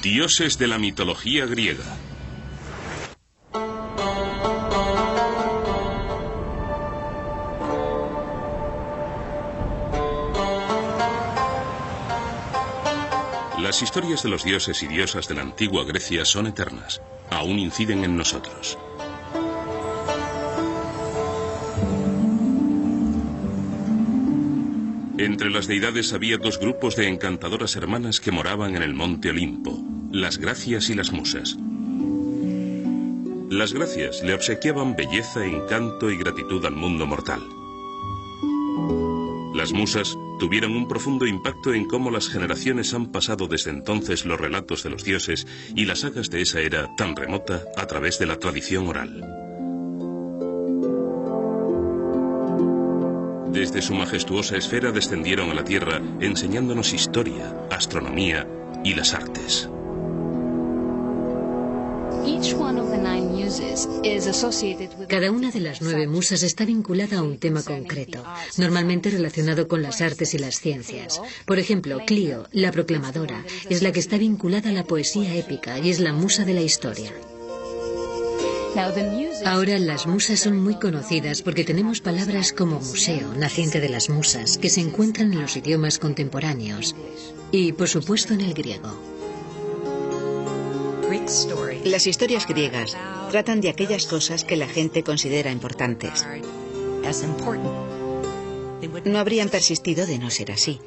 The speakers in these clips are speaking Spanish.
Dioses de la mitología griega. Las historias de los dioses y diosas de la antigua Grecia son eternas. Aún inciden en nosotros. Entre las deidades había dos grupos de encantadoras hermanas que moraban en el monte Olimpo, las Gracias y las Musas. Las Gracias le obsequiaban belleza, encanto y gratitud al mundo mortal. Las Musas tuvieron un profundo impacto en cómo las generaciones han pasado desde entonces los relatos de los dioses y las sagas de esa era tan remota a través de la tradición oral. Desde su majestuosa esfera descendieron a la tierra enseñándonos historia, astronomía y las artes. Cada una de las 9 musas está vinculada a un tema concreto, normalmente relacionado con las artes y las ciencias. Por ejemplo, Clío, la proclamadora, es la que está vinculada a la poesía épica y es la musa de la historia. Ahora las musas son muy conocidas porque tenemos palabras como museo, naciente de las musas, que se encuentran en los idiomas contemporáneos y, por supuesto, en el griego. Las historias griegas tratan de aquellas cosas que la gente considera importantes. No habrían persistido de no ser así.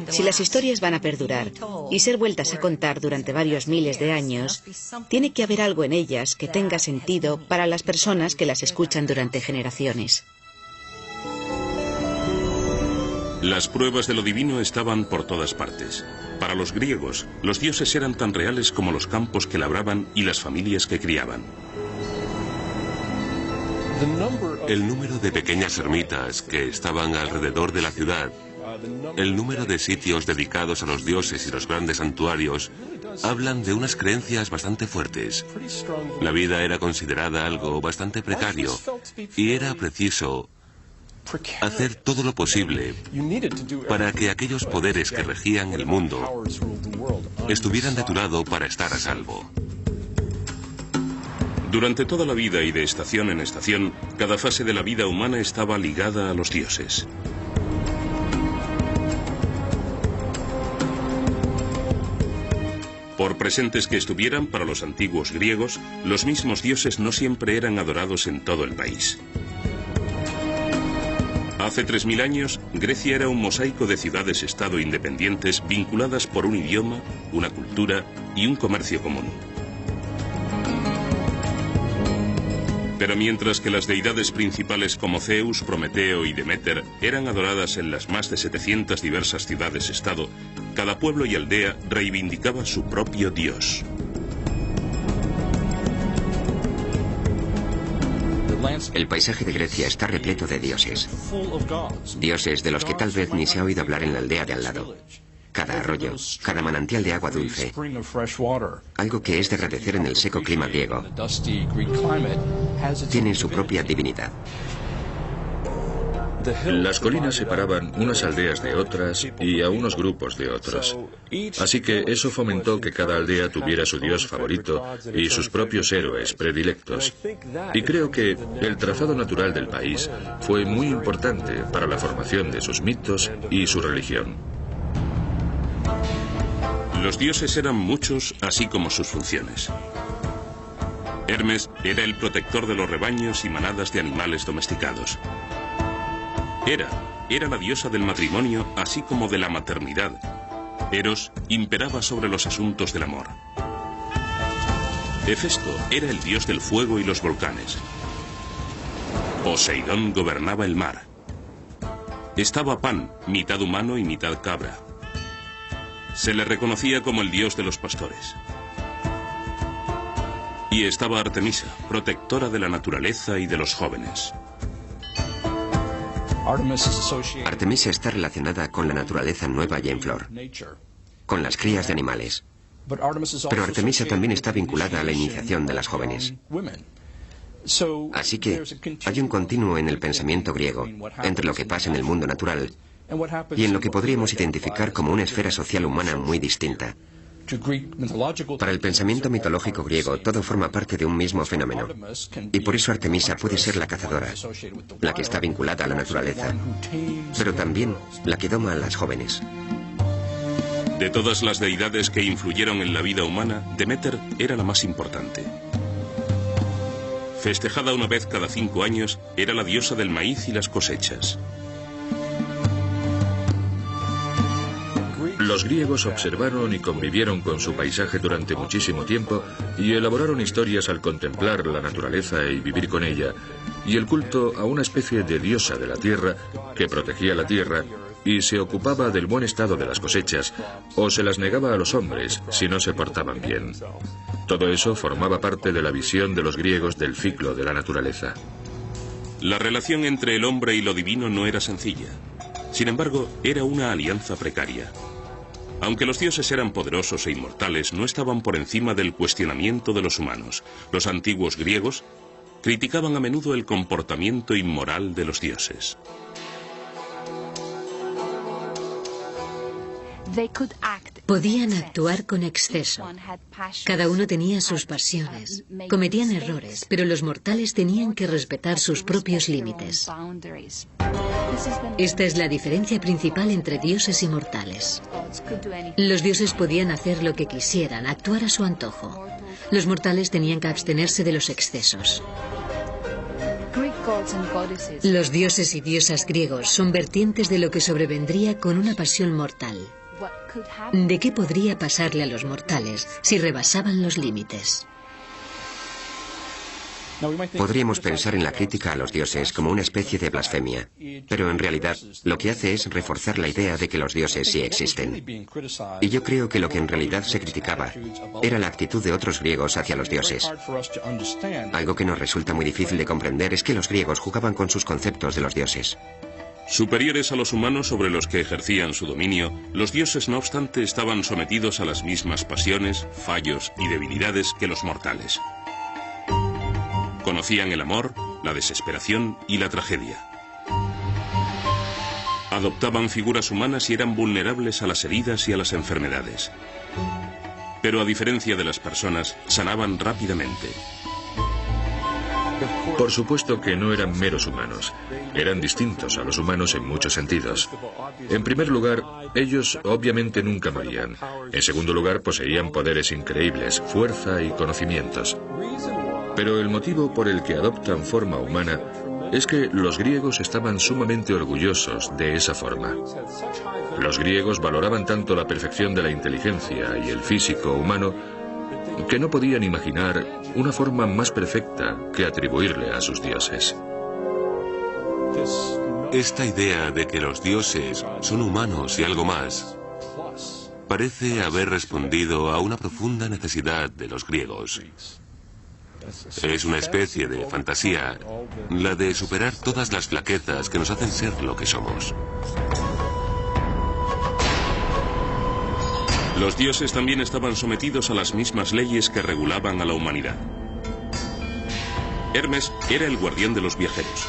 Si las historias van a perdurar y ser vueltas a contar durante varios miles de años, tiene que haber algo en ellas que tenga sentido para las personas que las escuchan durante generaciones. Las pruebas de lo divino estaban por todas partes. Para los griegos, los dioses eran tan reales como los campos que labraban y las familias que criaban. El número de pequeñas ermitas que estaban alrededor de la ciudad, el número de sitios dedicados a los dioses y los grandes santuarios, hablan de unas creencias bastante fuertes. La vida era considerada algo bastante precario y era preciso hacer todo lo posible para que aquellos poderes que regían el mundo estuvieran de tu lado para estar a salvo. Durante toda la vida y de estación en estación, cada fase de la vida humana estaba ligada a los dioses. Por presentes que estuvieran para los antiguos griegos, los mismos dioses no siempre eran adorados en todo el país. Hace 3000 años, Grecia era un mosaico de ciudades-estado independientes vinculadas por un idioma, una cultura y un comercio común. Pero mientras que las deidades principales como Zeus, Prometeo y Deméter eran adoradas en las más de 700 diversas ciudades-estado, cada pueblo y aldea reivindicaba su propio dios. El paisaje de Grecia está repleto de dioses. Dioses de los que tal vez ni se ha oído hablar en la aldea de al lado. Cada arroyo, cada manantial de agua dulce, algo que es de agradecer en el seco clima griego, tiene su propia divinidad. Las colinas separaban unas aldeas de otras y a unos grupos de otros. Así que eso fomentó que cada aldea tuviera su dios favorito y sus propios héroes predilectos. Y creo que el trazado natural del país fue muy importante para la formación de sus mitos y su religión. Los dioses eran muchos, así como sus funciones. Hermes era el protector de los rebaños y manadas de animales domesticados. Era la diosa del matrimonio, así como de la maternidad. Eros imperaba sobre los asuntos del amor. Hefesto era el dios del fuego y los volcanes. Poseidón gobernaba el mar. Estaba Pan, mitad humano y mitad cabra. Se le reconocía como el dios de los pastores. Y estaba Artemisa, protectora de la naturaleza y de los jóvenes. Artemisa está relacionada con la naturaleza nueva y en flor, con las crías de animales. Pero Artemisa también está vinculada a la iniciación de las jóvenes. Así que hay un continuo en el pensamiento griego entre lo que pasa en el mundo natural y en lo que podríamos identificar como una esfera social humana muy distinta. Para el pensamiento mitológico griego, todo forma parte de un mismo fenómeno. Y por eso Artemisa puede ser la cazadora, la que está vinculada a la naturaleza, pero también la que doma a las jóvenes. De todas las deidades que influyeron en la vida humana, Deméter era la más importante. Festejada una vez cada 5 años, era la diosa del maíz y las cosechas. Los griegos observaron y convivieron con su paisaje durante muchísimo tiempo y elaboraron historias al contemplar la naturaleza y vivir con ella, y el culto a una especie de diosa de la tierra que protegía la tierra y se ocupaba del buen estado de las cosechas o se las negaba a los hombres si no se portaban bien. Todo eso formaba parte de la visión de los griegos del ciclo de la naturaleza. La relación entre el hombre y lo divino no era sencilla. Sin embargo, era una alianza precaria. Aunque los dioses eran poderosos e inmortales, no estaban por encima del cuestionamiento de los humanos. Los antiguos griegos criticaban a menudo el comportamiento inmoral de los dioses. Podían actuar con exceso. Cada uno tenía sus pasiones. Cometían errores, pero los mortales tenían que respetar sus propios límites. Esta es la diferencia principal entre dioses y mortales. Los dioses podían hacer lo que quisieran, actuar a su antojo. Los mortales tenían que abstenerse de los excesos. Los dioses y diosas griegos son vertientes de lo que sobrevendría con una pasión mortal. ¿De qué podría pasarle a los mortales si rebasaban los límites? Podríamos pensar en la crítica a los dioses como una especie de blasfemia, pero en realidad lo que hace es reforzar la idea de que los dioses sí existen. Y yo creo que lo que en realidad se criticaba era la actitud de otros griegos hacia los dioses. Algo que nos resulta muy difícil de comprender es que los griegos jugaban con sus conceptos de los dioses. Superiores a los humanos sobre los que ejercían su dominio, los dioses no obstante estaban sometidos a las mismas pasiones, fallos y debilidades que los mortales. Conocían el amor, la desesperación y la tragedia. Adoptaban figuras humanas y eran vulnerables a las heridas y a las enfermedades. Pero a diferencia de las personas, sanaban rápidamente. Por supuesto que no eran meros humanos. Eran distintos a los humanos en muchos sentidos. En primer lugar, ellos obviamente nunca morían. En segundo lugar, poseían poderes increíbles, fuerza y conocimientos. Pero el motivo por el que adoptan forma humana es que los griegos estaban sumamente orgullosos de esa forma. Los griegos valoraban tanto la perfección de la inteligencia y el físico humano que no podían imaginar una forma más perfecta que atribuirle a sus dioses. Esta idea de que los dioses son humanos y algo más parece haber respondido a una profunda necesidad de los griegos. Es una especie de fantasía, la de superar todas las flaquezas que nos hacen ser lo que somos. Los dioses también estaban sometidos a las mismas leyes que regulaban a la humanidad. Hermes era el guardián de los viajeros.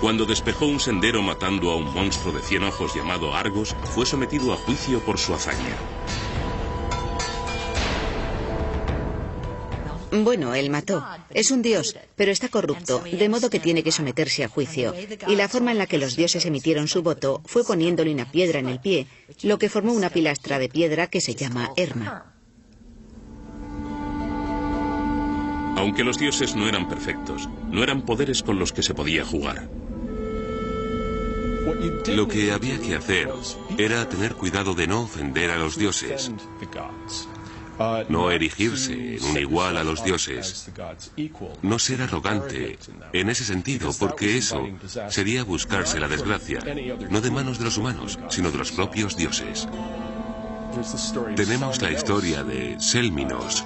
Cuando despejó un sendero matando a un monstruo de 100 ojos llamado Argos, fue sometido a juicio por su hazaña. Bueno, él mató. Es un dios, pero está corrupto, de modo que tiene que someterse a juicio. Y la forma en la que los dioses emitieron su voto fue poniéndole una piedra en el pie, lo que formó una pilastra de piedra que se llama Herma. Aunque los dioses no eran perfectos, no eran poderes con los que se podía jugar. Lo que había que hacer era tener cuidado de no ofender a los dioses, no erigirse en un igual a los dioses, no ser arrogante en ese sentido, porque eso sería buscarse la desgracia, no de manos de los humanos, sino de los propios dioses. Tenemos la historia de Selminos,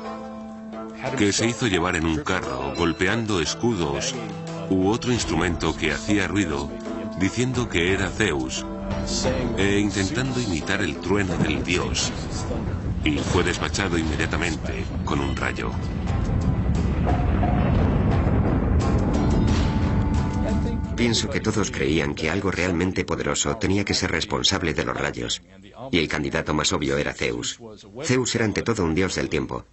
que se hizo llevar en un carro golpeando escudos u otro instrumento que hacía ruido, diciendo que era Zeus, e intentando imitar el trueno del dios. Y fue despachado inmediatamente con un rayo. Pienso que todos creían que algo realmente poderoso tenía que ser responsable de los rayos. y el candidato más obvio era Zeus. Zeus era ante todo un dios del tiempo.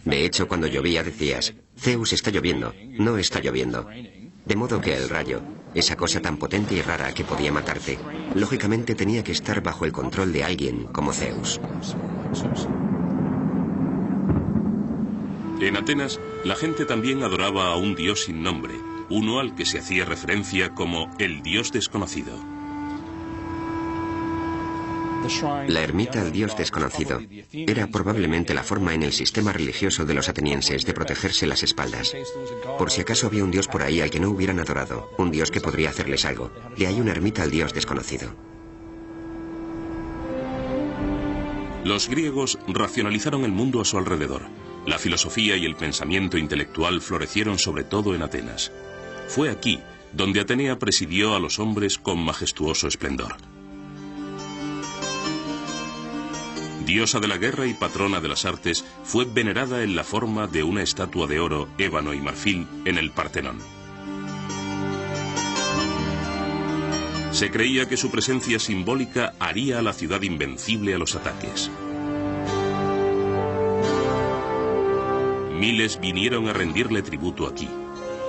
De hecho, cuando llovía decías, Zeus está lloviendo, no está lloviendo. De modo que el rayo, esa cosa tan potente y rara que podía matarte, lógicamente tenía que estar bajo el control de alguien como Zeus. En Atenas, la gente también adoraba a un dios sin nombre, uno al que se hacía referencia como el dios desconocido. La ermita al dios desconocido era probablemente la forma en el sistema religioso de los atenienses de protegerse las espaldas. Por si acaso había un dios por ahí al que no hubieran adorado, un dios que podría hacerles algo. De ahí una ermita al dios desconocido. Los griegos racionalizaron el mundo a su alrededor. La filosofía y el pensamiento intelectual florecieron sobre todo en Atenas. Fue aquí donde Atenea presidió a los hombres con majestuoso esplendor. Diosa de la guerra y patrona de las artes, fue venerada en la forma de una estatua de oro, ébano y marfil en el Partenón. Se creía que su presencia simbólica haría a la ciudad invencible a los ataques. Miles vinieron a rendirle tributo aquí,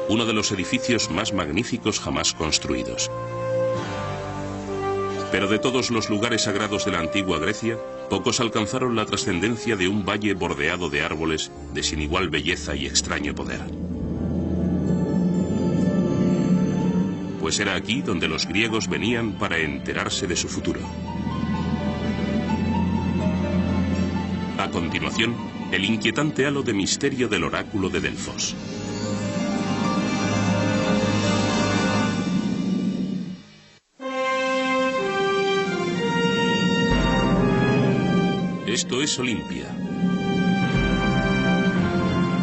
uno de los edificios más magníficos jamás construidos. Pero de todos los lugares sagrados de la antigua Grecia, pocos alcanzaron la trascendencia de un valle bordeado de árboles de sin igual belleza y extraño poder. Pues era aquí donde los griegos venían para enterarse de su futuro. A continuación, el inquietante halo de misterio del oráculo de Delfos. Esto es Olimpia.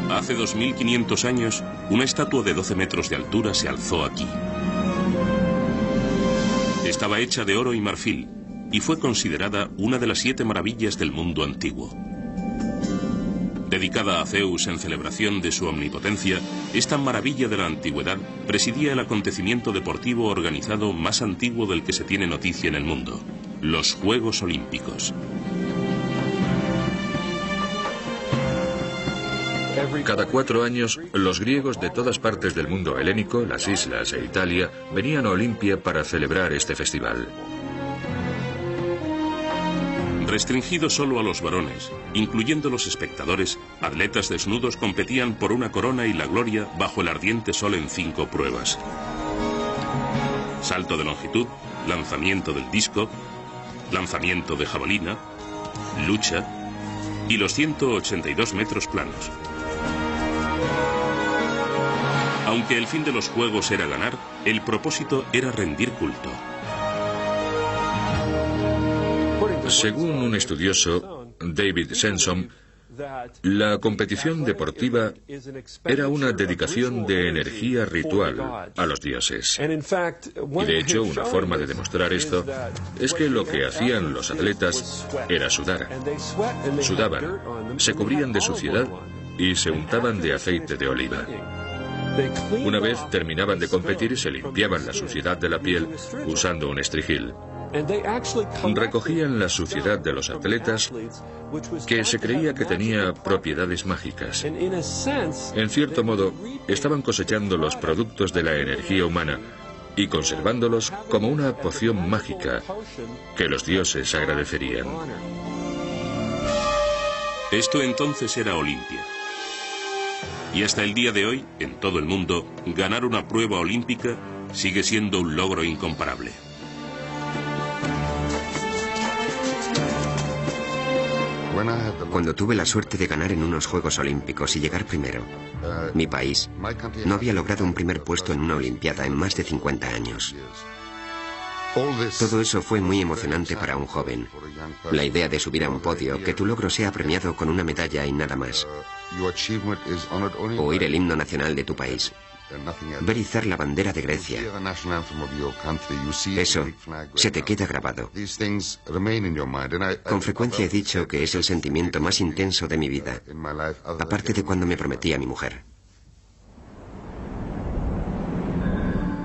Hace 2500 años, una estatua de 12 metros de altura se alzó aquí. Estaba hecha de oro y marfil y fue considerada una de las 7 maravillas del mundo antiguo. Dedicada a Zeus en celebración de su omnipotencia, esta maravilla de la antigüedad presidía el acontecimiento deportivo organizado más antiguo del que se tiene noticia en el mundo, los Juegos Olímpicos. Cada 4 años, los griegos de todas partes del mundo helénico, las islas e Italia, venían a Olimpia para celebrar este festival. Restringido solo a los varones, incluyendo los espectadores, atletas desnudos competían por una corona y la gloria bajo el ardiente sol en 5 pruebas. Salto de longitud, lanzamiento del disco, lanzamiento de jabalina, lucha y los 182 metros planos. Aunque el fin de los juegos era ganar, el propósito era rendir culto. Según un estudioso, David Sensom, la competición deportiva era una dedicación de energía ritual a los dioses. Y de hecho, una forma de demostrar esto es que lo que hacían los atletas era sudar. Sudaban, se cubrían de suciedad y se untaban de aceite de oliva. Una vez terminaban de competir, se limpiaban la suciedad de la piel usando un estrijil. Recogían la suciedad de los atletas, que se creía que tenía propiedades mágicas. En cierto modo, estaban cosechando los productos de la energía humana y conservándolos como una poción mágica que los dioses agradecerían. Esto entonces era Olimpia. Y hasta el día de hoy, en todo el mundo, ganar una prueba olímpica sigue siendo un logro incomparable. Cuando tuve la suerte de ganar en unos Juegos Olímpicos y llegar primero, mi país no había logrado un primer puesto en una Olimpiada en más de 50 años. Todo eso fue muy emocionante para un joven. La idea de subir a un podio, que tu logro sea premiado con una medalla y nada más. Oír el himno nacional de tu país. Ver izar la bandera de Grecia. Eso se te queda grabado. Con frecuencia he dicho que es el sentimiento más intenso de mi vida, aparte de cuando me prometí a mi mujer.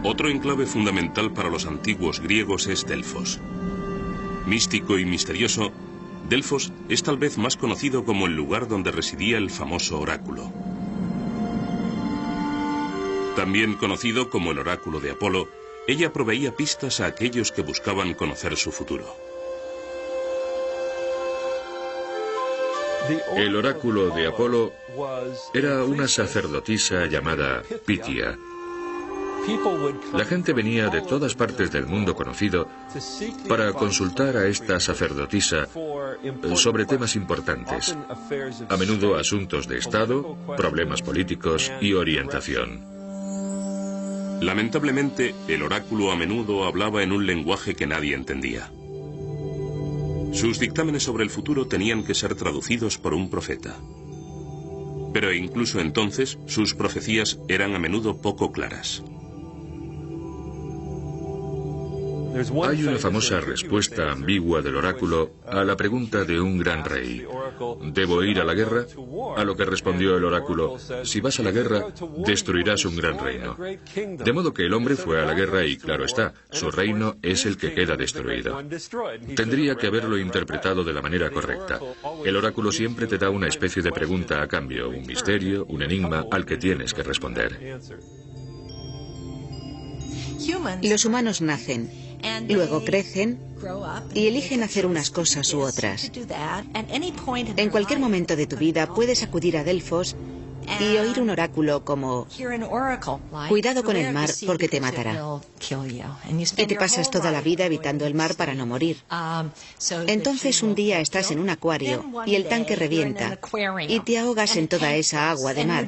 Otro enclave fundamental para los antiguos griegos es Delfos. Místico y misterioso, Delfos es tal vez más conocido como el lugar donde residía el famoso oráculo. También conocido como el oráculo de Apolo, ella proveía pistas a aquellos que buscaban conocer su futuro. El oráculo de Apolo era una sacerdotisa llamada Pitia. La gente venía de todas partes del mundo conocido para consultar a esta sacerdotisa sobre temas importantes, a menudo asuntos de Estado, problemas políticos y orientación. Lamentablemente, el oráculo a menudo hablaba en un lenguaje que nadie entendía. Sus dictámenes sobre el futuro tenían que ser traducidos por un profeta. Pero incluso entonces, sus profecías eran a menudo poco claras. Hay una famosa respuesta ambigua del oráculo a la pregunta de un gran rey: ¿debo ir a la guerra? A lo que respondió el oráculo: si vas a la guerra, destruirás un gran reino. De modo que el hombre fue a la guerra y, claro está, su reino es el que queda destruido. Tendría que haberlo interpretado de la manera correcta. El oráculo siempre te da una especie de pregunta a cambio, un misterio, un enigma al que tienes que responder. Los humanos nacen, luego crecen y eligen hacer unas cosas u otras. En cualquier momento de tu vida puedes acudir a Delfos y oír un oráculo como: cuidado con el mar porque te matará. Y te pasas toda la vida evitando el mar para no morir. Entonces un día estás en un acuario y el tanque revienta y te ahogas en toda esa agua de mar,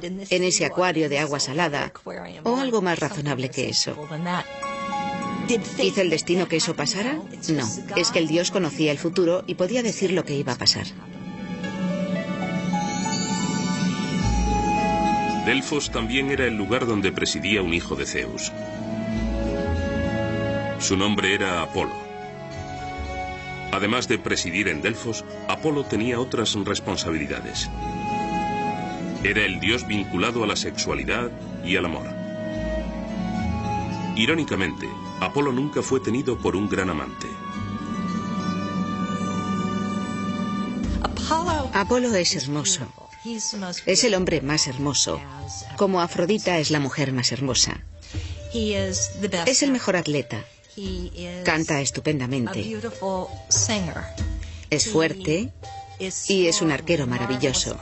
en ese acuario de agua salada, o algo más razonable que eso. ¿Hizo el destino que eso pasara? No, es que el dios conocía el futuro y podía decir lo que iba a pasar. Delfos también era el lugar donde presidía un hijo de Zeus. Su nombre era Apolo. Además de presidir en Delfos, Apolo tenía otras responsabilidades. Era el dios vinculado a la sexualidad y al amor. Irónicamente, Apolo nunca fue tenido por un gran amante. Apolo es hermoso. Es el hombre más hermoso, como Afrodita es la mujer más hermosa. Es el mejor atleta. Canta estupendamente. Es fuerte y es un arquero maravilloso.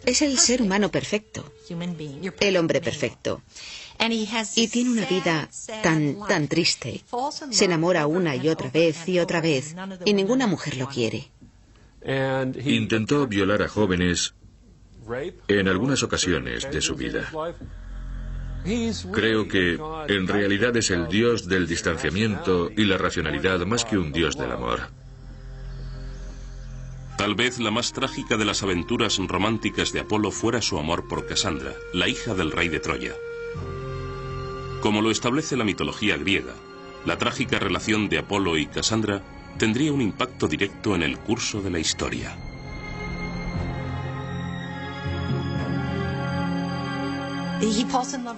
Es el ser humano perfecto, el hombre perfecto. Y tiene una vida tan triste. Se enamora una y otra vez y ninguna mujer lo quiere. Intentó violar a jóvenes en algunas ocasiones de su vida. Creo que en realidad es el dios del distanciamiento y la racionalidad más que un dios del amor. Tal vez la más trágica de las aventuras románticas de Apolo fuera su amor por Casandra, la hija del rey de Troya. Como lo establece la mitología griega, la trágica relación de Apolo y Casandra tendría un impacto directo en el curso de la historia.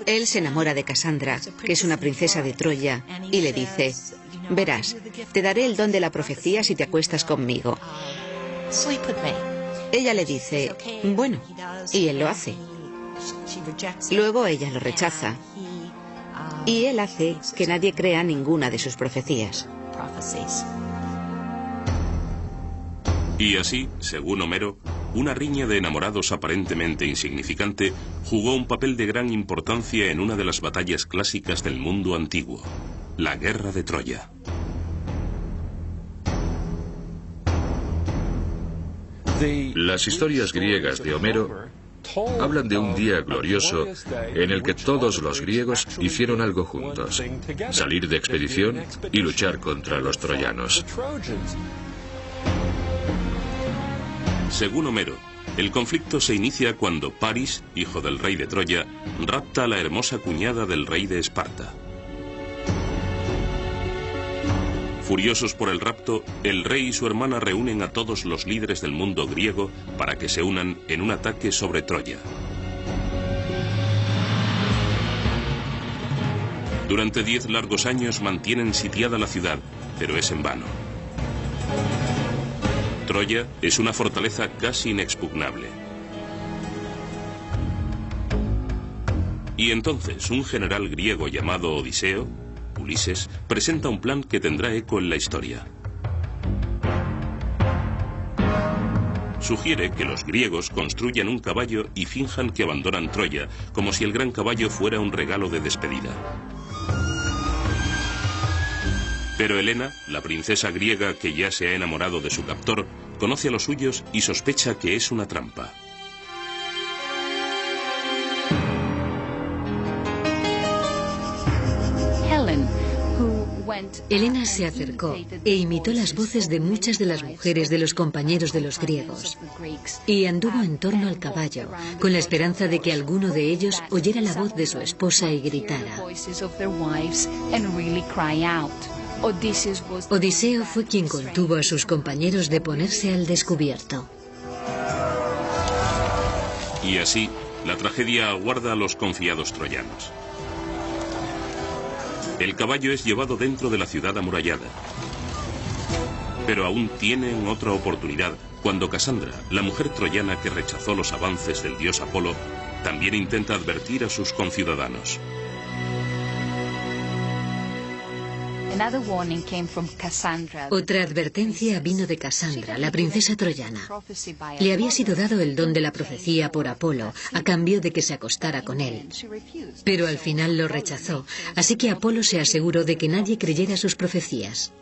Él se enamora de Casandra, que es una princesa de Troya, y le dice: verás, te daré el don de la profecía si te acuestas conmigo. Ella le dice: bueno, y él lo hace. Luego ella lo rechaza, y él hace que nadie crea ninguna de sus profecías. Y así, según Homero, una riña de enamorados aparentemente insignificante jugó un papel de gran importancia en una de las batallas clásicas del mundo antiguo, la Guerra de Troya. Las historias griegas de Homero hablan de un día glorioso en el que todos los griegos hicieron algo juntos: salir de expedición y luchar contra los troyanos. Según Homero, el conflicto se inicia cuando Paris, hijo del rey de Troya, rapta a la hermosa cuñada del rey de Esparta. Furiosos por el rapto, el rey y su hermana reúnen a todos los líderes del mundo griego para que se unan en un ataque sobre Troya. Durante 10 largos años mantienen sitiada la ciudad, pero es en vano. Troya es una fortaleza casi inexpugnable. Y entonces un general griego llamado Odiseo, Ulises, presenta un plan que tendrá eco en la historia. Sugiere que los griegos construyan un caballo y finjan que abandonan Troya, como si el gran caballo fuera un regalo de despedida. Pero Helena, la princesa griega que ya se ha enamorado de su captor, conoce a los suyos y sospecha que es una trampa. Helena se acercó e imitó las voces de muchas de las mujeres de los compañeros de los griegos y anduvo en torno al caballo con la esperanza de que alguno de ellos oyera la voz de su esposa y gritara. Odiseo fue quien contuvo a sus compañeros de ponerse al descubierto. Y así, la tragedia aguarda a los confiados troyanos. El caballo es llevado dentro de la ciudad amurallada. Pero aún tienen otra oportunidad cuando Casandra, la mujer troyana que rechazó los avances del dios Apolo, también intenta advertir a sus conciudadanos. Otra advertencia vino de Casandra, la princesa troyana. Le había sido dado el don de la profecía por Apolo, a cambio de que se acostara con él. Pero al final lo rechazó, así que Apolo se aseguró de que nadie creyera sus profecías.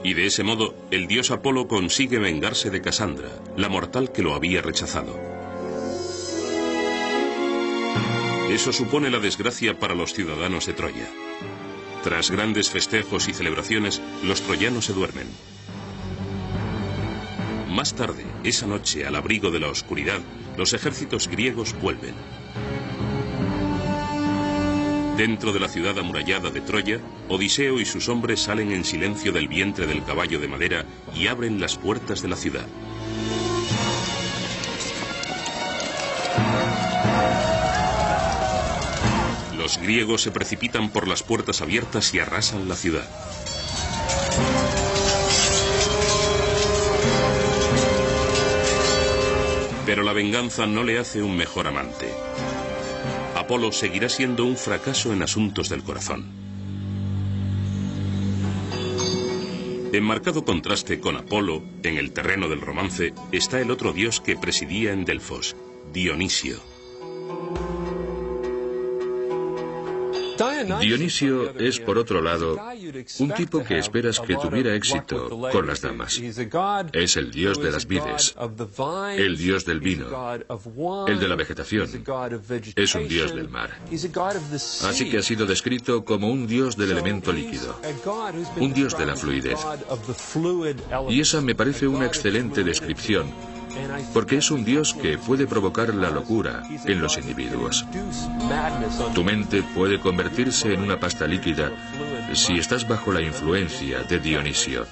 Y de ese modo, el dios Apolo consigue vengarse de Casandra, la mortal que lo había rechazado. Eso supone la desgracia para los ciudadanos de Troya. Tras grandes festejos y celebraciones, los troyanos se duermen. Más tarde, esa noche, al abrigo de la oscuridad, los ejércitos griegos vuelven. Dentro de la ciudad amurallada de Troya, Odiseo y sus hombres salen en silencio del vientre del caballo de madera y abren las puertas de la ciudad. Los griegos se precipitan por las puertas abiertas y arrasan la ciudad. Pero la venganza no le hace un mejor amante. Apolo seguirá siendo un fracaso en asuntos del corazón. En marcado contraste con Apolo, en el terreno del romance, está el otro dios que presidía en Delfos, Dionisio. Dionisio es, por otro lado, un tipo que esperas que tuviera éxito con las damas. Es el dios de las vides, el dios del vino, el de la vegetación. Es un dios del mar. Así que ha sido descrito como un dios del elemento líquido, un dios de la fluidez. Y esa me parece una excelente descripción, porque es un dios que puede provocar la locura en los individuos. Tu mente puede convertirse en una pasta líquida si estás bajo la influencia de Dionisio,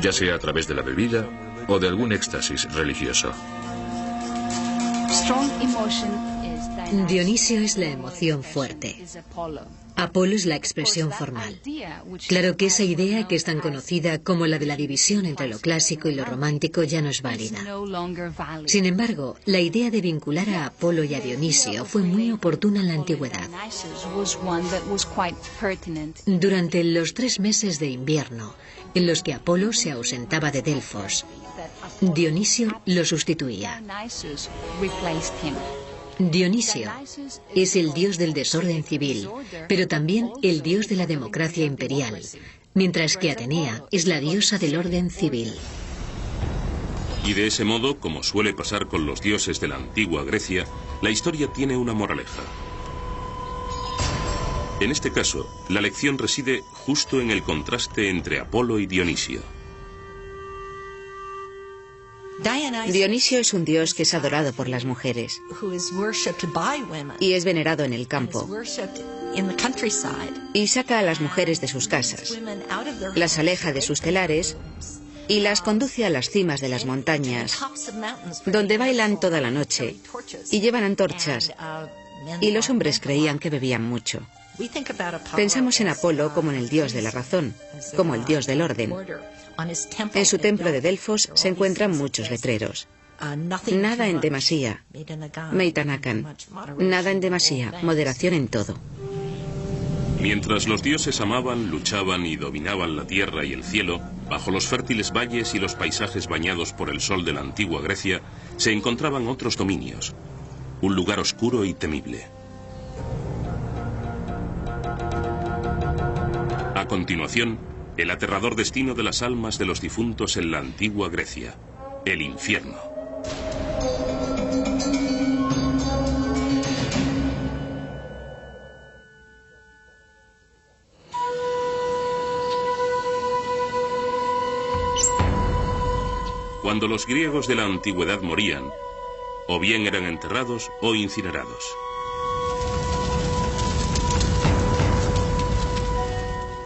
ya sea a través de la bebida o de algún éxtasis religioso. Dionisio es la emoción fuerte. Apolo es la expresión formal. Claro que esa idea, que es tan conocida como la de la división entre lo clásico y lo romántico, ya no es válida. Sin embargo, la idea de vincular a Apolo y a Dionisio fue muy oportuna en la antigüedad. Durante los 3 meses de invierno, en los que Apolo se ausentaba de Delfos, Dionisio lo sustituía. Dionisio es el dios del desorden civil, pero también el dios de la democracia imperial, mientras que Atenea es la diosa del orden civil. Y de ese modo, como suele pasar con los dioses de la antigua Grecia, la historia tiene una moraleja. En este caso, la lección reside justo en el contraste entre Apolo y Dionisio. Dionisio es un dios que es adorado por las mujeres y es venerado en el campo y saca a las mujeres de sus casas, las aleja de sus telares y las conduce a las cimas de las montañas, donde bailan toda la noche y llevan antorchas, y los hombres creían que bebían mucho. Pensamos en Apolo como en el dios de la razón, como el dios del orden. En su templo de Delfos se encuentran muchos letreros. Nada en demasía, Meitanakan. Nada en demasía, moderación en todo. Mientras los dioses amaban, luchaban y dominaban la tierra y el cielo, bajo los fértiles valles y los paisajes bañados por el sol de la antigua Grecia, se encontraban otros dominios. Un lugar oscuro y temible. A continuación, el aterrador destino de las almas de los difuntos en la antigua Grecia, el infierno. Cuando los griegos de la antigüedad morían, o bien eran enterrados o incinerados.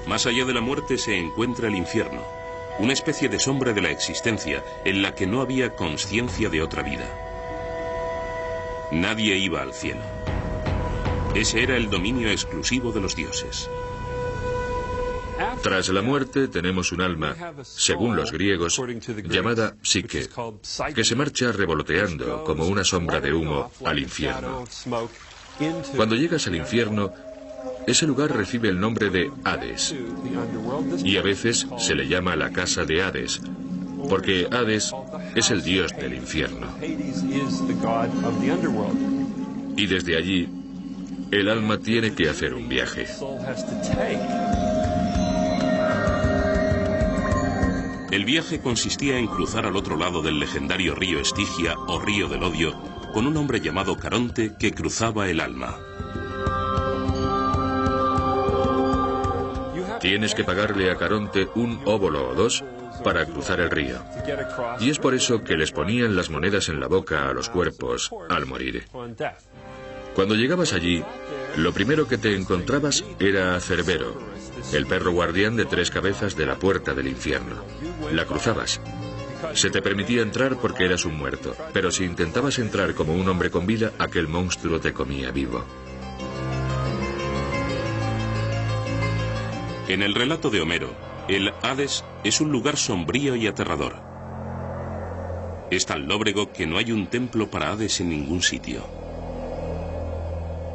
Más allá de la muerte se encuentra el infierno, una especie de sombra de la existencia en la que no había consciencia de otra vida. Nadie iba al cielo. Ese era el dominio exclusivo de los dioses. Tras la muerte tenemos un alma, según los griegos, llamada psique, que se marcha revoloteando como una sombra de humo al infierno. Cuando llegas al infierno, ese lugar recibe el nombre de Hades, y a veces se le llama la casa de Hades, porque Hades es el dios del infierno. Y desde allí, el alma tiene que hacer un viaje. El viaje consistía en cruzar al otro lado del legendario río Estigia o río del odio, con un hombre llamado Caronte que cruzaba el alma. Tienes que pagarle a Caronte un óbolo o dos para cruzar el río. Y es por eso que les ponían las monedas en la boca a los cuerpos al morir. Cuando llegabas allí, lo primero que te encontrabas era a Cerbero, el perro guardián de 3 cabezas de la puerta del infierno. La cruzabas. Se te permitía entrar porque eras un muerto, pero si intentabas entrar como un hombre con vida, aquel monstruo te comía vivo. En el relato de Homero, el Hades es un lugar sombrío y aterrador. Es tan lóbrego que no hay un templo para Hades en ningún sitio.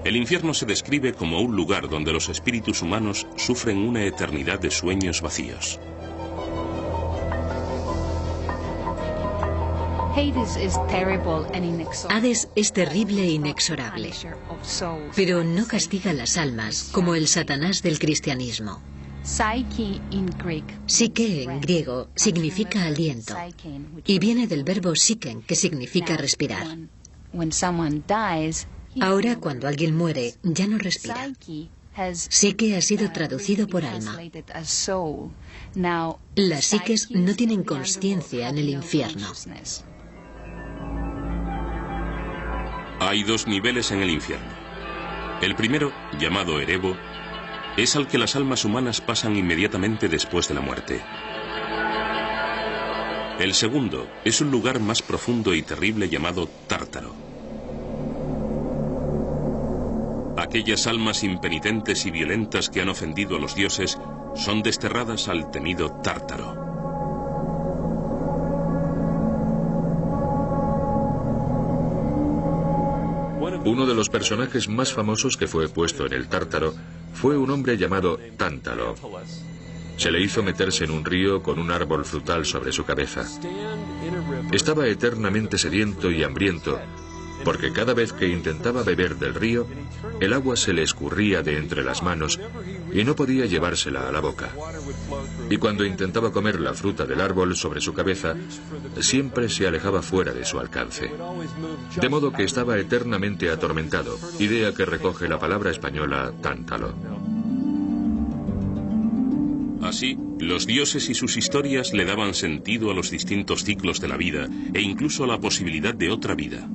El infierno se describe como un lugar donde los espíritus humanos sufren una eternidad de sueños vacíos. Hades es terrible e inexorable, pero no castiga las almas como el Satanás del cristianismo. Psique en griego significa aliento y viene del verbo psiken, que significa respirar. Ahora, cuando alguien muere, ya no respira. Psique ha sido traducido por alma. Las psiques no tienen consciencia en el infierno. Hay 2 niveles en el infierno. El primero, llamado Erebo, es al que las almas humanas pasan inmediatamente después de la muerte. El segundo es un lugar más profundo y terrible llamado Tártaro. Aquellas almas impenitentes y violentas que han ofendido a los dioses son desterradas al temido Tártaro. Uno de los personajes más famosos que fue puesto en el Tártaro fue un hombre llamado Tántalo. Se le hizo meterse en un río con un árbol frutal sobre su cabeza. Estaba eternamente sediento y hambriento, porque cada vez que intentaba beber del río, el agua se le escurría de entre las manos y no podía llevársela a la boca. Y cuando intentaba comer la fruta del árbol sobre su cabeza, siempre se alejaba fuera de su alcance. De modo que estaba eternamente atormentado, idea que recoge la palabra española tántalo. Así, los dioses y sus historias le daban sentido a los distintos ciclos de la vida e incluso a la posibilidad de otra vida.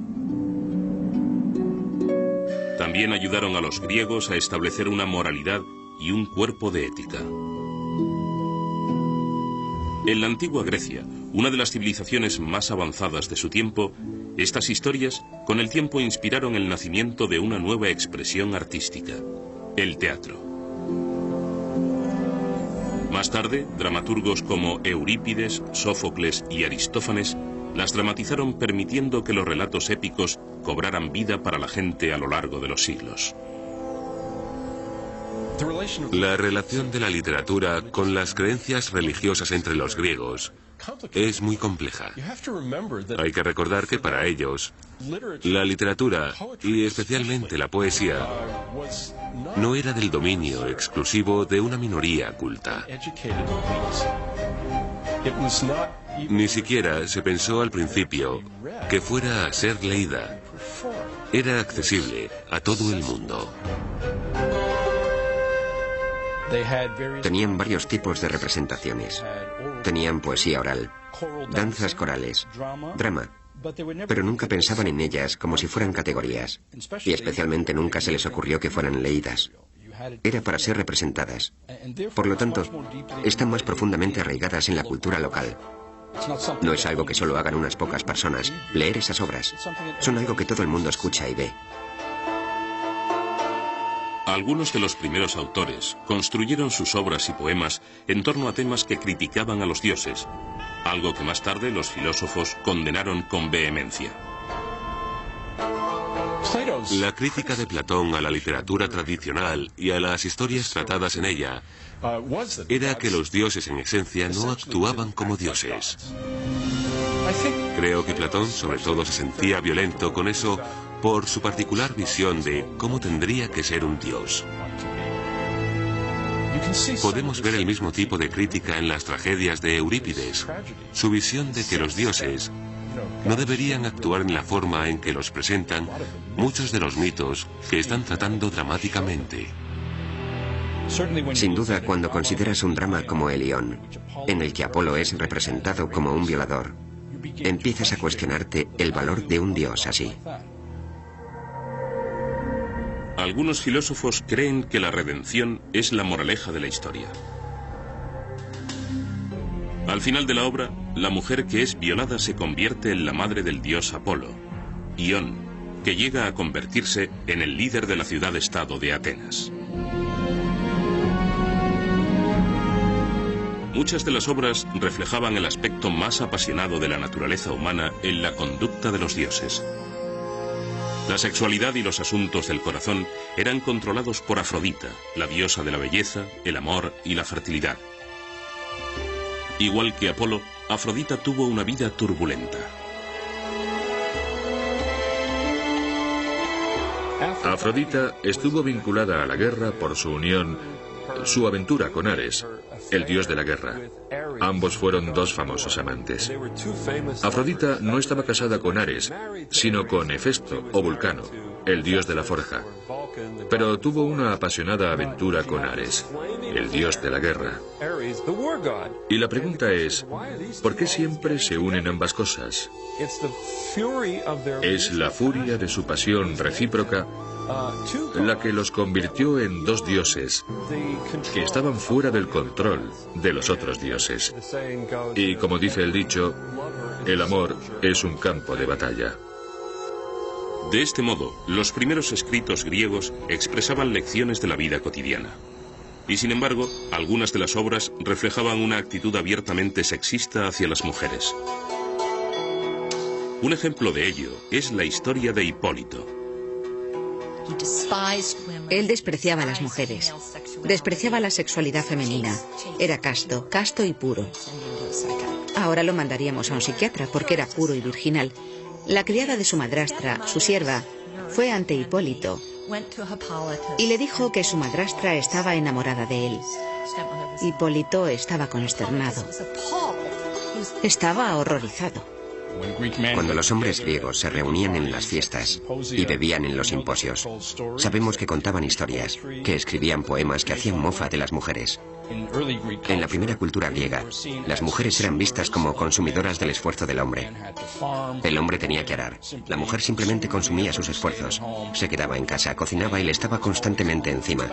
También ayudaron a los griegos a establecer una moralidad y un cuerpo de ética. En la antigua Grecia, una de las civilizaciones más avanzadas de su tiempo, estas historias con el tiempo inspiraron el nacimiento de una nueva expresión artística, el teatro. Más tarde, dramaturgos como Eurípides, Sófocles y Aristófanes las dramatizaron, permitiendo que los relatos épicos cobraran vida para la gente a lo largo de los siglos. La relación de la literatura con las creencias religiosas entre los griegos es muy compleja. Hay que recordar que para ellos, la literatura, y especialmente la poesía, no era del dominio exclusivo de una minoría culta. Ni siquiera se pensó al principio que fuera a ser leída. Era accesible a todo el mundo. Tenían varios tipos de representaciones. Tenían poesía oral, danzas corales, drama, pero nunca pensaban en ellas como si fueran categorías, y especialmente nunca se les ocurrió que fueran leídas. Era para ser representadas. Por lo tanto, están más profundamente arraigadas en la cultura local. No es algo que solo hagan unas pocas personas. Leer esas obras son algo que todo el mundo escucha y ve. Algunos de los primeros autores construyeron sus obras y poemas en torno a temas que criticaban a los dioses, algo que más tarde los filósofos condenaron con vehemencia. La crítica de Platón a la literatura tradicional y a las historias tratadas en ella era que los dioses en esencia no actuaban como dioses. Creo que Platón sobre todo se sentía violento con eso por su particular visión de cómo tendría que ser un dios. Podemos ver el mismo tipo de crítica en las tragedias de Eurípides, su visión de que los dioses no deberían actuar en la forma en que los presentan muchos de los mitos que están tratando dramáticamente. Sin duda, cuando consideras un drama como El Ión, en el que Apolo es representado como un violador, empiezas a cuestionarte el valor de un dios así. Algunos filósofos creen que la redención es la moraleja de la historia. Al final de la obra, la mujer que es violada se convierte en la madre del dios Apolo, Ión, que llega a convertirse en el líder de la ciudad-estado de Atenas. Muchas de las obras reflejaban el aspecto más apasionado de la naturaleza humana en la conducta de los dioses. La sexualidad y los asuntos del corazón eran controlados por Afrodita, la diosa de la belleza, el amor y la fertilidad. Igual que Apolo, Afrodita tuvo una vida turbulenta. Afrodita estuvo vinculada a la guerra por su unión, su aventura con Ares, el dios de la guerra. Ambos fueron dos famosos amantes. Afrodita no estaba casada con Ares, sino con Hefesto o Vulcano, el dios de la forja. Pero tuvo una apasionada aventura con Ares, el dios de la guerra. Y la pregunta es, ¿por qué siempre se unen ambas cosas? Es la furia de su pasión recíproca la que los convirtió en dos dioses que estaban fuera del control de los otros dioses. Y como dice el dicho, el amor es un campo de batalla. De este modo, los primeros escritos griegos expresaban lecciones de la vida cotidiana. Y sin embargo, algunas de las obras reflejaban una actitud abiertamente sexista hacia las mujeres. Un ejemplo de ello es la historia de Hipólito. Él despreciaba a las mujeres, despreciaba la sexualidad femenina. Era casto, casto y puro. Ahora lo mandaríamos a un psiquiatra porque era puro y virginal. La criada de su madrastra, su sierva, fue ante Hipólito y le dijo que su madrastra estaba enamorada de él. Hipólito estaba consternado. Estaba horrorizado. Cuando los hombres griegos se reunían en las fiestas y bebían en los simposios, sabemos que contaban historias, que escribían poemas que hacían mofa de las mujeres. En la primera cultura griega, las mujeres eran vistas como consumidoras del esfuerzo del hombre. El hombre tenía que arar. La mujer simplemente consumía sus esfuerzos. Se quedaba en casa, cocinaba y le estaba constantemente encima.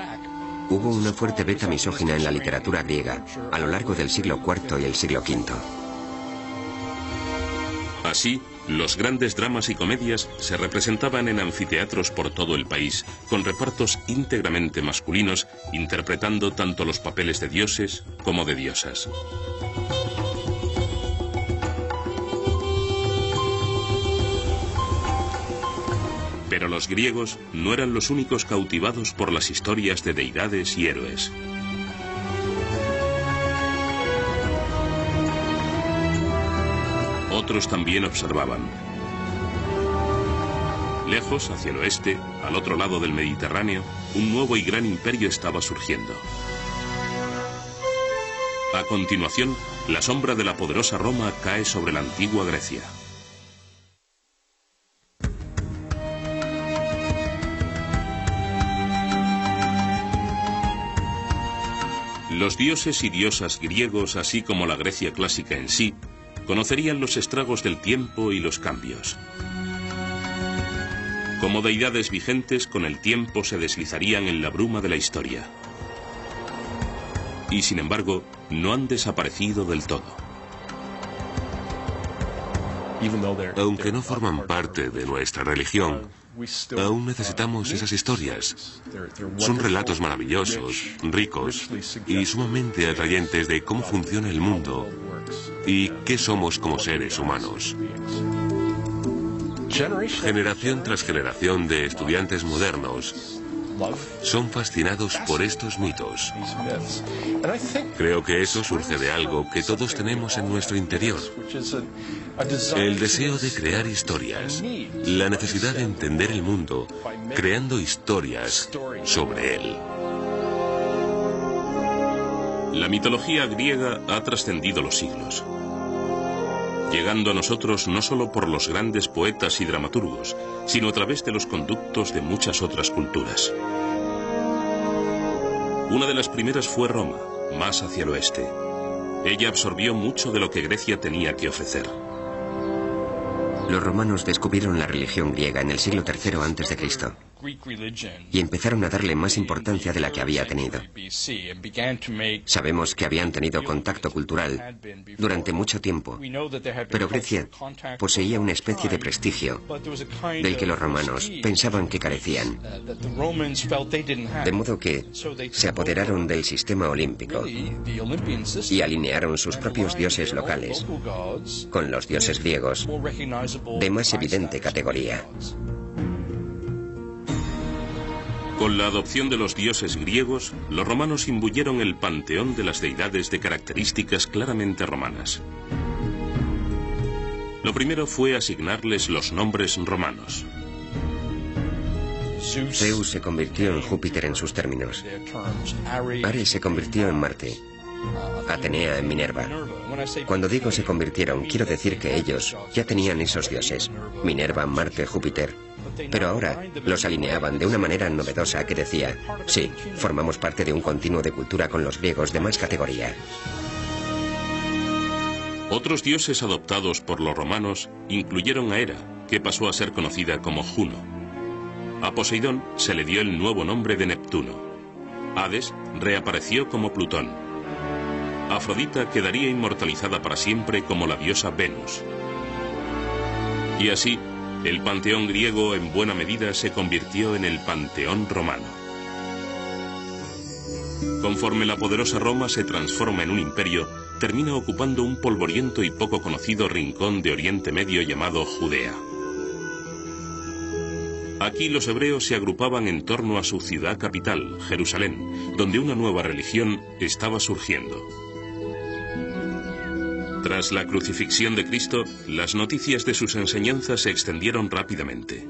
Hubo una fuerte beta misógina en la literatura griega a lo largo del siglo IV y el siglo V. Así, Los grandes dramas y comedias se representaban en anfiteatros por todo el país, con repartos íntegramente masculinos, interpretando tanto los papeles de dioses como de diosas. Pero los griegos no eran los únicos cautivados por las historias de deidades y héroes. Otros también observaban. Lejos, hacia el oeste, al otro lado del Mediterráneo, un nuevo y gran imperio estaba surgiendo. A continuación, la sombra de la poderosa Roma cae sobre la antigua Grecia. Los dioses y diosas griegos, así como la Grecia clásica en sí, conocerían los estragos del tiempo y los cambios. Como deidades vigentes, con el tiempo se deslizarían en la bruma de la historia. Y sin embargo, no han desaparecido del todo. Aunque no forman parte de nuestra religión, aún necesitamos esas historias. Son relatos maravillosos, ricos y sumamente atrayentes de cómo funciona el mundo y qué somos como seres humanos. Generación tras generación de estudiantes modernos son fascinados por estos mitos. Creo que eso surge de algo que todos tenemos en nuestro interior. El deseo de crear historias, la necesidad de entender el mundo, creando historias sobre él. La mitología griega ha trascendido los siglos, llegando a nosotros no solo por los grandes poetas y dramaturgos, sino a través de los conductos de muchas otras culturas. Una de las primeras fue Roma, más hacia el oeste. Ella absorbió mucho de lo que Grecia tenía que ofrecer. Los romanos descubrieron la religión griega en el siglo III a.C. y empezaron a darle más importancia de la que había tenido. Sabemos que habían tenido contacto cultural durante mucho tiempo, pero Grecia poseía una especie de prestigio del que los romanos pensaban que carecían. De modo que se apoderaron del sistema olímpico y alinearon sus propios dioses locales con los dioses griegos de más evidente categoría. Con la adopción de los dioses griegos, los romanos imbuyeron el panteón de las deidades de características claramente romanas. Lo primero fue asignarles los nombres romanos. Zeus se convirtió en Júpiter en sus términos. Ares se convirtió en Marte. Atenea en Minerva. Cuando digo se convirtieron, quiero decir que ellos ya tenían esos dioses. Minerva, Marte, Júpiter. Pero ahora los alineaban de una manera novedosa que decía, sí, formamos parte de un continuo de cultura con los griegos de más categoría. Otros dioses adoptados por los romanos incluyeron a Hera, que pasó a ser conocida como Juno. A Poseidón se le dio el nuevo nombre de Neptuno. Hades reapareció como Plutón. Afrodita quedaría inmortalizada para siempre como la diosa Venus. Y así, el panteón griego en buena medida se convirtió en el panteón romano. Conforme la poderosa Roma se transforma en un imperio, termina ocupando un polvoriento y poco conocido rincón de Oriente Medio llamado Judea. Aquí los hebreos se agrupaban en torno a su ciudad capital, Jerusalén, donde una nueva religión estaba surgiendo. Tras la crucifixión de Cristo, las noticias de sus enseñanzas se extendieron rápidamente.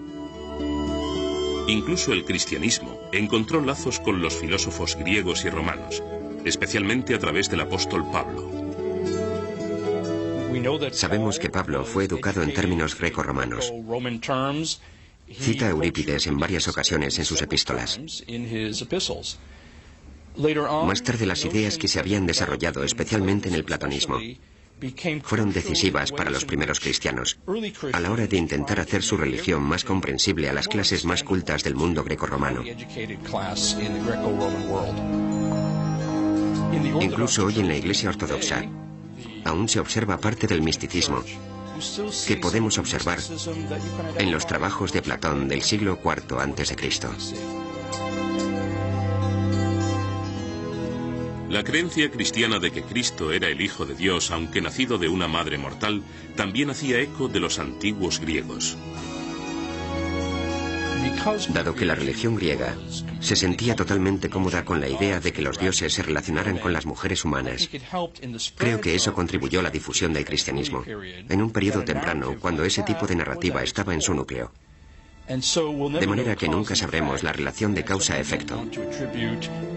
Incluso el cristianismo encontró lazos con los filósofos griegos y romanos, especialmente a través del apóstol Pablo. Sabemos que Pablo fue educado en términos greco-romanos. Cita a Eurípides en varias ocasiones en sus epístolas. Más tarde, las ideas que se habían desarrollado, especialmente en el platonismo, fueron decisivas para los primeros cristianos, a la hora de intentar hacer su religión más comprensible a las clases más cultas del mundo greco-romano. Incluso hoy en la Iglesia Ortodoxa, aún se observa parte del misticismo, que podemos observar en los trabajos de Platón del siglo IV a.C. La creencia cristiana de que Cristo era el Hijo de Dios, aunque nacido de una madre mortal, también hacía eco de los antiguos griegos. Dado que la religión griega se sentía totalmente cómoda con la idea de que los dioses se relacionaran con las mujeres humanas, creo que eso contribuyó a la difusión del cristianismo, en un periodo temprano, cuando ese tipo de narrativa estaba en su núcleo. De manera que nunca sabremos la relación de causa-efecto.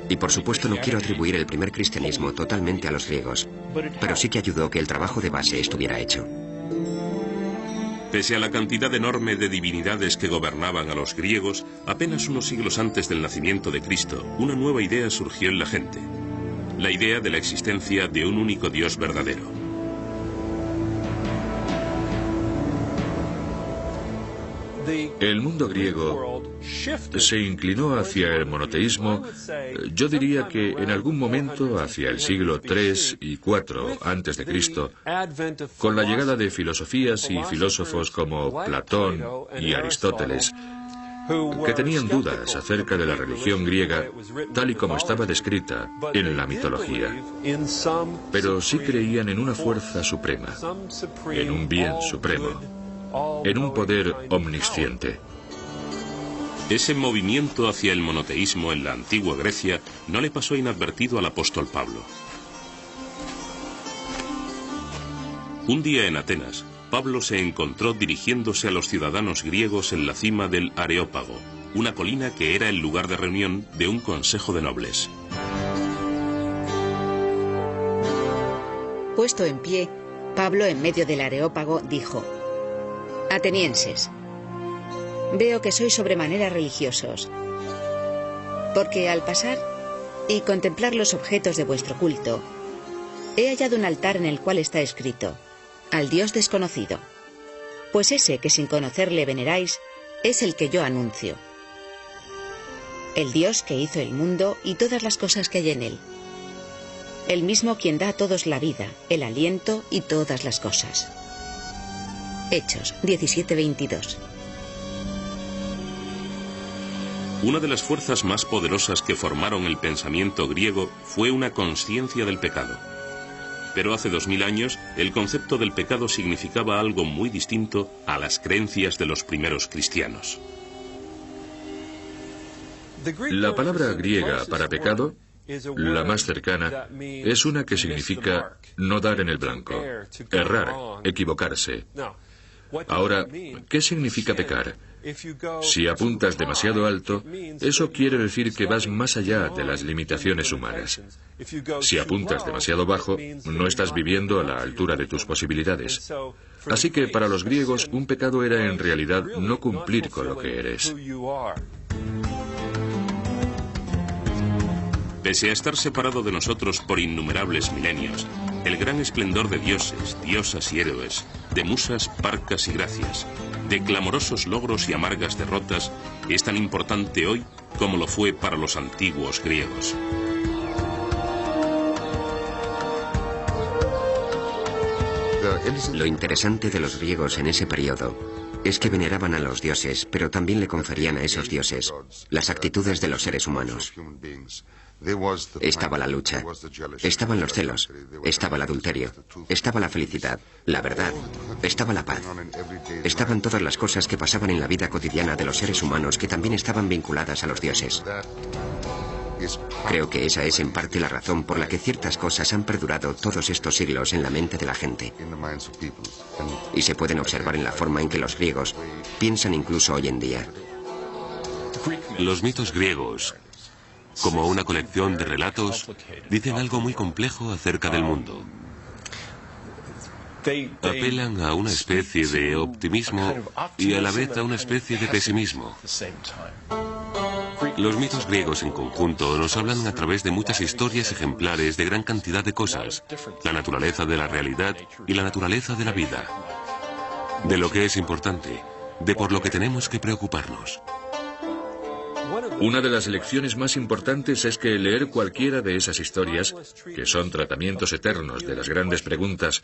Y por supuesto no quiero atribuir el primer cristianismo totalmente a los griegos, pero sí que ayudó que el trabajo de base estuviera hecho. Pese a la cantidad enorme de divinidades que gobernaban a los griegos, apenas unos siglos antes del nacimiento de Cristo, una nueva idea surgió en la gente: la idea de la existencia de un único Dios verdadero. El mundo griego se inclinó hacia el monoteísmo, yo diría que en algún momento hacia el siglo III y IV a.C., con la llegada de filosofías y filósofos como Platón y Aristóteles, que tenían dudas acerca de la religión griega tal y como estaba descrita en la mitología, pero sí creían en una fuerza suprema, en un bien supremo, en un poder omnisciente. Ese movimiento hacia el monoteísmo en la antigua Grecia no le pasó inadvertido al apóstol Pablo. Un día en Atenas, Pablo se encontró dirigiéndose a los ciudadanos griegos en la cima del Areópago, una colina que era el lugar de reunión de un consejo de nobles. Puesto en pie, Pablo, en medio del Areópago, dijo: Atenienses, veo que sois sobremanera religiosos, porque al pasar y contemplar los objetos de vuestro culto, he hallado un altar en el cual está escrito: al Dios desconocido. Pues ese que sin conocerle veneráis es el que yo anuncio. El Dios que hizo el mundo y todas las cosas que hay en él. El mismo quien da a todos la vida, el aliento y todas las cosas. Hechos 17:22. Una de las fuerzas más poderosas que formaron el pensamiento griego fue una conciencia del pecado. Pero hace 2000 años, el concepto del pecado significaba algo muy distinto a las creencias de los primeros cristianos. La palabra griega para pecado, la más cercana, es una que significa no dar en el blanco, errar, equivocarse. Ahora, ¿qué significa pecar? Si apuntas demasiado alto, eso quiere decir que vas más allá de las limitaciones humanas. Si apuntas demasiado bajo, no estás viviendo a la altura de tus posibilidades. Así que para los griegos, un pecado era en realidad no cumplir con lo que eres. Pese a estar separado de nosotros por innumerables milenios, el gran esplendor de dioses, diosas y héroes, de musas, parcas y gracias, de clamorosos logros y amargas derrotas, es tan importante hoy como lo fue para los antiguos griegos. Lo interesante de los griegos en ese periodo es que veneraban a los dioses, pero también le conferían a esos dioses las actitudes de los seres humanos. Estaba la lucha, estaban los celos, estaba el adulterio, estaba la felicidad, la verdad, estaba la paz. Estaban todas las cosas que pasaban en la vida cotidiana de los seres humanos que también estaban vinculadas a los dioses. Creo que esa es en parte la razón por la que ciertas cosas han perdurado todos estos siglos en la mente de la gente. Y se pueden observar en la forma en que los griegos piensan incluso hoy en día. Los mitos griegos, como una colección de relatos, dicen algo muy complejo acerca del mundo. Apelan a una especie de optimismo y a la vez a una especie de pesimismo. Los mitos griegos en conjunto nos hablan a través de muchas historias ejemplares de gran cantidad de cosas, la naturaleza de la realidad y la naturaleza de la vida, de lo que es importante, de por lo que tenemos que preocuparnos. Una de las lecciones más importantes es que leer cualquiera de esas historias, que son tratamientos eternos de las grandes preguntas,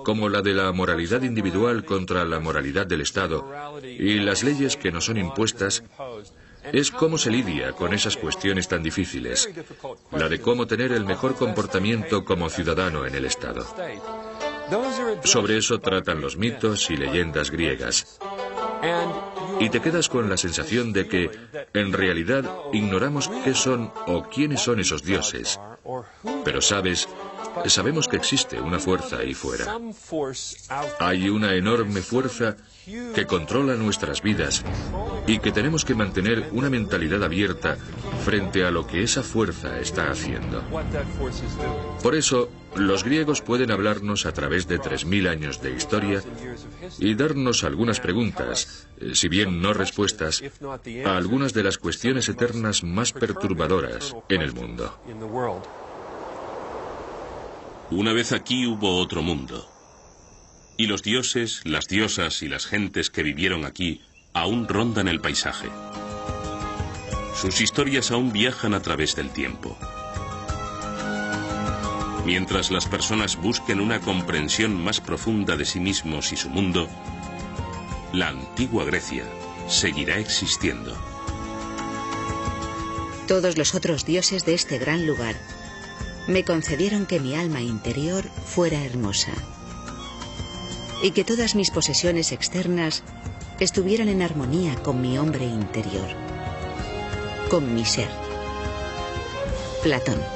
como la de la moralidad individual contra la moralidad del Estado y las leyes que nos son impuestas, es cómo se lidia con esas cuestiones tan difíciles, la de cómo tener el mejor comportamiento como ciudadano en el Estado. Sobre eso tratan los mitos y leyendas griegas. Y te quedas con la sensación de que, en realidad, ignoramos qué son o quiénes son esos dioses. Pero sabemos que existe una fuerza ahí fuera. Hay una enorme fuerza que controla nuestras vidas y que tenemos que mantener una mentalidad abierta frente a lo que esa fuerza está haciendo. Por eso, los griegos pueden hablarnos a través de 3000 años de historia y darnos algunas preguntas, si bien no respuestas, a algunas de las cuestiones eternas más perturbadoras en el mundo. Una vez aquí hubo otro mundo. Y los dioses, las diosas y las gentes que vivieron aquí aún rondan el paisaje. Sus historias aún viajan a través del tiempo. Mientras las personas busquen una comprensión más profunda de sí mismos y su mundo, la antigua Grecia seguirá existiendo. Todos los otros dioses de este gran lugar me concedieron que mi alma interior fuera hermosa y que todas mis posesiones externas estuvieran en armonía con mi hombre interior, con mi ser. Platón.